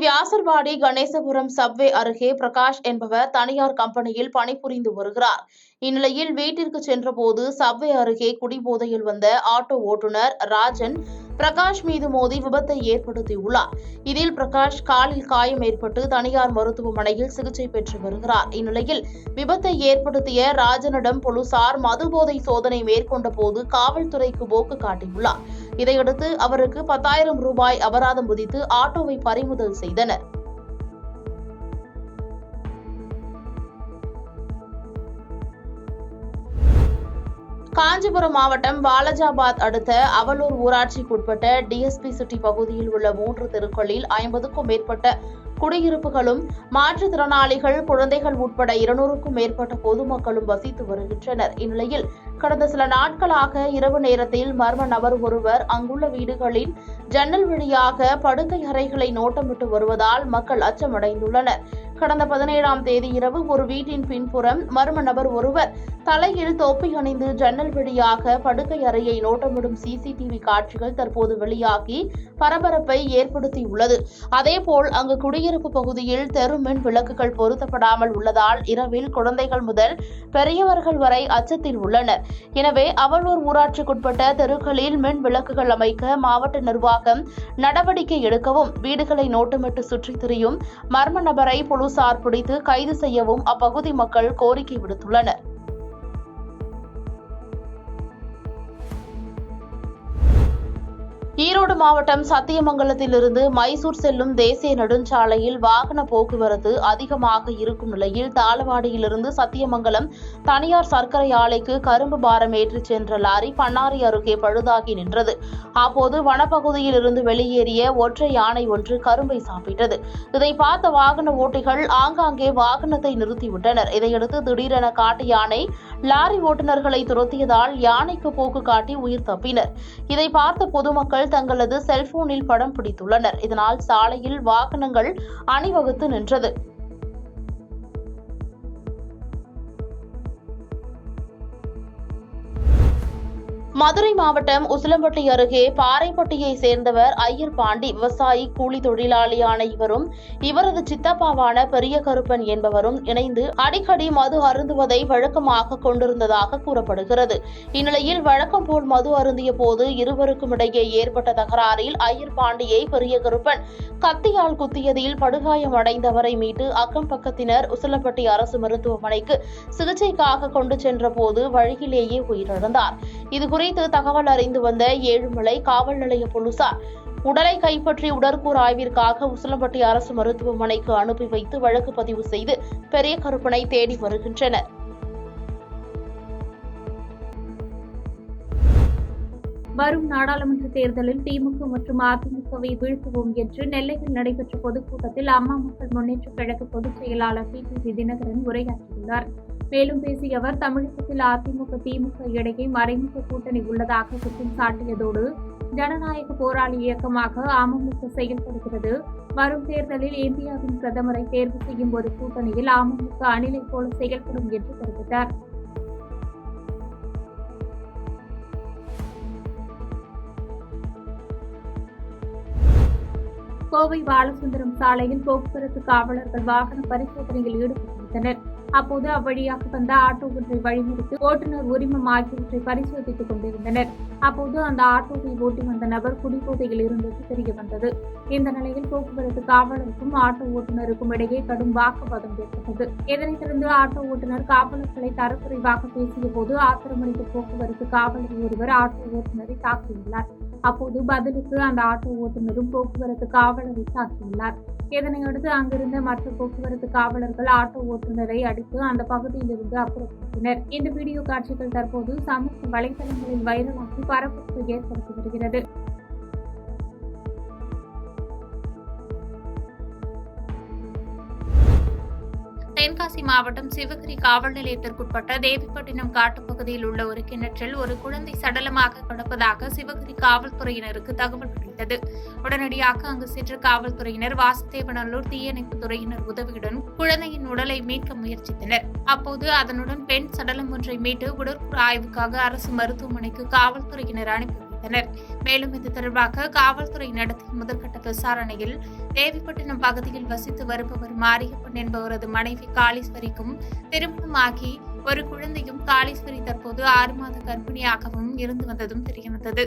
வியாசர்வாடி Ganeshapuram subway அருகே பிரகாஷ் என்பவர் தனியார் கம்பெனியில் பணிபுரிந்து வருகிறார். இந்நிலையில் வீட்டிற்கு சென்றபோது சப்வே அருகே குடிபோதையில் வந்த ஆட்டோ ஓட்டுநர் ராஜன் பிரகாஷ் மீது மோதி விபத்தை ஏற்படுத்தியுள்ளார். இதில் பிரகாஷ் காலில் காயம் ஏற்பட்டு தனியார் மருத்துவமனையில் சிகிச்சை பெற்று வருகிறார். இந்நிலையில் விபத்தை ஏற்படுத்திய ராஜனிடம் போலீசார் மதுபோதை சோதனை மேற்கொண்ட போது காவல்துறைக்கு போக்கு காட்டியுள்ளார். இதையடுத்து அவருக்கு 10,000 ரூபாய் அபராதம் விதித்து ஆட்டோவை பறிமுதல் செய்தனர். காஞ்சிபுரம் மாவட்டம் வாலஜாபாத் அடுத்த அவலூர் ஊராட்சிக்குட்பட்ட டிஎஸ்பி சிட்டி பகுதியில் உள்ள 3 தெருக்களில் 50க்கும் மேற்பட்ட குடியிருப்புகளும் மாற்றுத்திறனாளிகள் குழந்தைகள் உட்பட 200க்கும் மேற்பட்ட பொதுமக்களும் வசித்து வருகின்றனர். இந்நிலையில் கடந்த சில நாட்களாக இரவு நேரத்தில் மர்ம நபர் ஒருவர் அங்குள்ள வீடுகளின் ஜன்னல் வழியாக படுக்கை அறைகளை நோட்டமிட்டு வருவதால் மக்கள் அச்சமடைந்துள்ளனர். கடந்த 17ஆம் தேதி இரவு ஒரு வீட்டின் பின்புறம் மர்ம நபர் ஒருவர் தலையில் தொப்பி அணிந்து ஜன்னல் வழியாக படுக்கை அறையை நோட்டமிடும் சிசிடிவி காட்சிகள் தற்போது வெளியாகி பரபரப்பை ஏற்படுத்தியுள்ளது. அதேபோல் அங்கு குடியிருப்பு பகுதியில் தெரு மின் விளக்குகள் பொருத்தப்படாமல் உள்ளதால் இரவில் குழந்தைகள் முதல் பெரியவர்கள் வரை அச்சத்தில் உள்ளனர். எனவே அவலூர் ஊராட்சிக்குட்பட்ட தெருக்களில் மின் விளக்குகள் அமைக்க மாவட்ட நிர்வாகம் நடவடிக்கை எடுக்கவும், வீடுகளை நோட்டமிட்டு சுற்றித் திரியும் மர்ம நபரை போலீசார் பிடித்து கைது செய்யவும் அப்பகுதி மக்கள் கோரிக்கை விடுத்துள்ளனர். ஈரோடு மாவட்டம் சத்தியமங்கலத்திலிருந்து மைசூர் செல்லும் தேசிய நெடுஞ்சாலையில் வாகன போக்குவரத்து அதிகமாக இருக்கும் நிலையில் தாளவாடியிலிருந்து சத்தியமங்கலம் தனியார் சர்க்கரை ஆலைக்கு கரும்பு பாரம் ஏற்றிச் சென்ற லாரி பண்ணாரி அருகே பழுதாகி நின்றது. அப்போது வனப்பகுதியில் இருந்து வெளியேறிய ஒற்றை யானை ஒன்று கரும்பை சாப்பிட்டது. இதை பார்த்த வாகன ஓட்டிகள் ஆங்காங்கே வாகனத்தை நிறுத்திவிட்டனர். இதையடுத்து திடீரென காட்டு யானை லாரி ஓட்டுநர்களை துரத்தியதால் யானைக்கு போக்கு காட்டி உயிர் தப்பினர். இதை பார்த்த பொதுமக்கள் தங்களது செல்போனில் படம் பிடித்துள்ளனர். இதனால் சாலையில் வாகனங்கள் அணிவகுத்து நின்றது. மதுரை மாவட்டம் உசிலம்பட்டி அருகே பாறைப்பட்டியை சேர்ந்தவர் ஐயர் பாண்டி விவசாயி கூலி தொழிலாளியான இவரும் இவரது சித்தப்பாவான பெரிய கருப்பன் என்பவரும் இணைந்து அடிக்கடி மது அருந்துவதை வழக்கமாக கொண்டிருந்ததாக கூறப்படுகிறது. இந்நிலையில் வழக்கம் போல் மது அருந்திய போது இருவருக்கும் இடையே ஏற்பட்ட தகராறில் ஐயர் பாண்டியை பெரிய கருப்பன் கத்தியால் குத்தியதில் படுகாயம் அடைந்தவரை மீட்டு அக்கம் பக்கத்தினர் உசிலம்பட்டி அரசு மருத்துவமனைக்கு சிகிச்சைக்காக கொண்டு சென்ற போது வழியிலேயே உயிரிழந்தார். இதுகுறித்து தகவல் அறிந்து வந்த ஏழுமலை காவல் நிலைய போலீசார் உடலை கைப்பற்றி உடற்கூறு ஆய்விற்காக உசிலம்பட்டி அரசு மருத்துவமனைக்கு அனுப்பி வைத்து வழக்கு பதிவு செய்து பெரிய கருப்பனை தேடி வருகின்றனர். வரும் நாடாளுமன்ற தேர்தலில் திமுக மற்றும் அதிமுகவை வீழ்த்துவோம் என்று நெல்லையில் நடைபெற்ற பொதுக்கூட்டத்தில் அம்மா மக்கள் முன்னேற்றக் கழக பொதுச் செயலாளர் டிடிவி தினகரன் உரையாற்றியுள்ளார். மேலும் பேசிய அவர் தமிழகத்தில் அதிமுக திமுக இடையே மறைமுக கூட்டணி உள்ளதாக குற்றம் சாட்டியதோடு ஜனநாயக போராளி இயக்கமாக அமமுக செயல்படுகிறது. வரும் தேர்தலில் இந்தியாவின் பிரதமரை தேர்வு செய்யும் ஒரு கூட்டணியில் அமமுக அணிலை போல செயல்படும் என்று தெரிவித்தார். கோவை பாலசுந்தரம் சாலையில் போக்குவரத்து காவலர்கள் வாகன பரிசோதனையில் ஈடுபட்டிருந்தனர். அப்போது அவ்வழியாக வந்த ஆட்டோ ஒன்றை வழிமறித்து ஓட்டுநர் உரிமம் ஆகியவற்றை பரிசோதித்துக் கொண்டிருந்தனர். அப்போது அந்த ஆட்டோவை ஓட்டி வந்த நபர் குடிபோதையில் இருந்தது தெரிய வந்தது. இந்த நிலையில் போக்குவரத்து காவலருக்கும் ஆட்டோ ஓட்டுநருக்கும் இடையே கடும் வாக்குவாதம் ஏற்பட்டது. இதனைத் தொடர்ந்து ஆட்டோ ஓட்டுநர் காவலர்களை தரக்குறைவாக பேசிய போது ஆத்திரமடைந்த போக்குவரத்து காவலர் ஒருவர் ஆட்டோ ஓட்டுநரை தாக்கியுள்ளார். அப்போது பதிலுக்கு அந்த ஆட்டோ ஓட்டுநரும் போக்குவரத்து காவலரை தாக்கியுள்ளார். இதனையடுத்து அங்கிருந்த மற்ற போக்குவரத்து காவலர்கள் ஆட்டோ ஓட்டுநரை அடித்து அந்த பகுதியில் இருந்து அப்புறப்படுத்தினர். இந்த வீடியோ காட்சிகள் தற்போது சமூக வலைதளங்களில் வைரலாகி பரபரப்பு ஏற்படுத்தி வருகிறது. தென்காசி மாவட்டம் சிவகிரி காவல் நிலையத்திற்குட்பட்ட தேவிப்பட்டினம் காட்டுப்பகுதியில் உள்ள ஒரு கிணற்றில் ஒரு குழந்தை சடலமாக கிடப்பதாக சிவகிரி காவல்துறையினருக்கு தகவல் கிடைத்தது. உடனடியாக அங்கு சென்ற காவல்துறையினர் வாசுதேவநல்லூர் தீயணைப்பு துறையினர் உதவியுடன் குழந்தையின் உடலை மீட்க முயற்சித்தனர். அப்போது அதனுடன் பெண் சடலம் ஒன்றை மீட்டு உடற்கூறு ஆய்வுக்காக அரசு மருத்துவமனைக்கு காவல்துறையினர் அனுப்பி தெரிவித்தனர். மேலும் இது தொடர்பாக காவல்துறை நடத்திய முதற்கட்ட விசாரணையில் தேவிப்பட்டினம் பகுதியில் வசித்து வருபவர் மாரியப்பன் என்பவரது மனைவி காளீஸ்வரிக்கும் திருமணமாகி ஒரு குழந்தையும் காளீஸ்வரி தற்போது 6 மாத கர்ப்பிணியாகவும் இருந்து வந்ததும் தெரியவந்தது.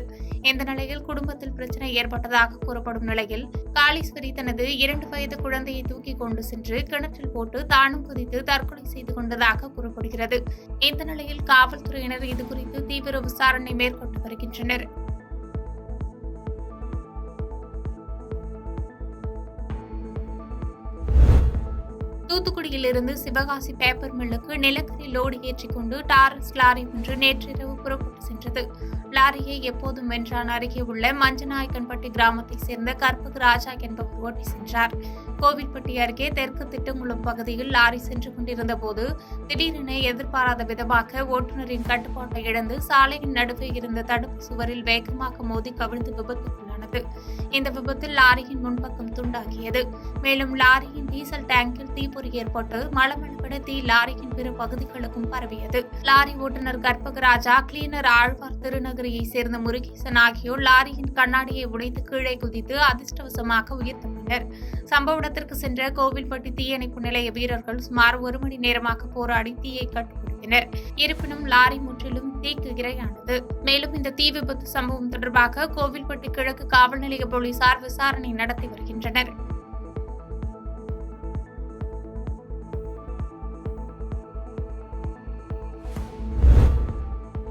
இந்த நிலையில் குடும்பத்தில் பிரச்சனை ஏற்பட்டதாக கூறப்படும் நிலையில் காளீஸ்வரி தனது 2 வயது குழந்தையை தூக்கி கொண்டு சென்று கிணற்றில் போட்டு தானும் குதித்து தற்கொலை செய்து கொண்டதாக கூறப்படுகிறது. இந்த நிலையில் காவல்துறையினர் இதுகுறித்து தீவிர விசாரணை மேற்கொண்டு வருகின்றனர். தூத்துக்குடியிலிருந்து சிவகாசி பேப்பர் மில்லுக்கு நிலக்கரி லோடு ஏற்றிக்கொண்டு டாரஸ் லாரி ஒன்று நேற்றிரவு புறப்பட்டு சென்றது. லாரியை எப்போதும் வென்றான் அருகே உள்ள மஞ்சநாயக்கன்பட்டி கிராமத்தைச் சேர்ந்த கற்பக ராஜா என்பவர் ஓட்டி சென்றார். கோவில்பட்டி அருகே தெற்கு திட்டங்குளம் பகுதியில் லாரி சென்று கொண்டிருந்த போது திடீரென எதிர்பாராத விதமாக ஓட்டுநரின் கட்டுப்பாட்டை இழந்து சாலையின் நடுவே இருந்த தடுப்பு சுவரில் வேகமாக மோதி கவிழ்ந்து விபத்துக்குள்ளானது. இந்த விபத்தில் லாரியின் முன்பக்கம் துண்டாகியது. மேலும் லாரியின் டீசல் டேங்கில் தீப்பொறி ஏற்பட்டு மளமளவென தீ லாரியின் பிற பகுதிகளுக்கும் பரவியது. லாரி ஓட்டுநர் கற்பகராஜா, கிளீனர் ஆழ்வார் திருநகரியை சேர்ந்த முருகேசன் ஆகியோர் லாரியின் கண்ணாடியை உடைத்து கீழே குதித்து அதிர்ஷ்டவசமாக உயிர் தப்பினர். சம்பவ இடத்திற்கு சென்ற கோவில்பட்டி தீயணைப்பு நிலைய வீரர்கள் சுமார் 1 மணி நேரமாக போராடி தீயை கட்டுப்படுத்தினர். இருப்பினும் லாரி முற்றிலும் தீக்கு இரையானது. மேலும் இந்த தீ விபத்து சம்பவம் தொடர்பாக கோவில்பட்டி கிழக்கு காவல் நிலைய போலீசார் விசாரணை நடத்தி வருகின்றனர்.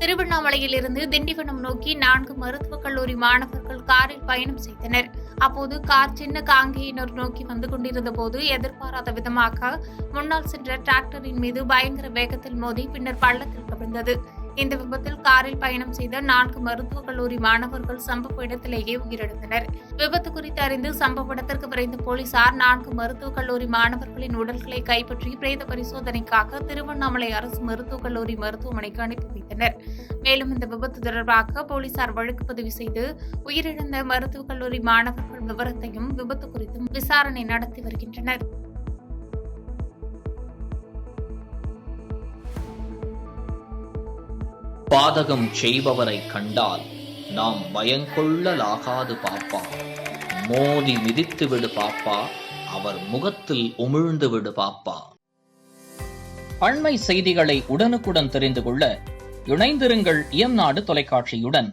திருவண்ணாமலையில் இருந்து திண்டிவனம் நோக்கி 4 மருத்துவக் கல்லூரி மாணவர்கள் காரில் பயணம் செய்தனர். அப்போது கார் சின்ன காங்கேயனூர் நோக்கி வந்து கொண்டிருந்த போது எதிர்பாராத விதமாக முன்னால் சென்ற டிராக்டரின் மீது பயங்கர வேகத்தில் மோதி பின்னர் பள்ளத்தில் கவிழ்ந்தது. இந்த விபத்தில் காரில் பயணம் செய்த 4 மருத்துவக் கல்லூரி மாணவர்கள் சம்பவ இடத்திலேயே உயிரிழந்தனர். விபத்து குறித்து அறிந்து சம்பவ இடத்திற்கு விரைந்த போலீசார் 4 மருத்துவக் கல்லூரி மாணவர்களின் உடல்களை கைப்பற்றி பிரேத பரிசோதனைக்காக திருவண்ணாமலை அரசு மருத்துவக் கல்லூரி மருத்துவமனைக்கு அனுப்பி வைத்தனர். மேலும் இந்த விபத்து தொடர்பாக போலீசார் வழக்கு பதிவு செய்து உயிரிழந்த மருத்துவக் கல்லூரி மாணவர்கள் விவரத்தையும் விபத்து குறித்தும் விசாரணை நடத்தி வருகின்றனர். பாதகம் செய்பவரை கண்டால் நாம் பயங்கொள்ளலாகாது பாப்பா. மோதி மிதித்து விடு பாப்பா, அவர் முகத்தில் உமிழ்ந்து விடு பாப்பா. அண்மை செய்திகளை உடனுக்குடன் தெரிந்து கொள்ள இணைந்திருங்கள் இயம்நாடு தொலைக்காட்சியுடன்.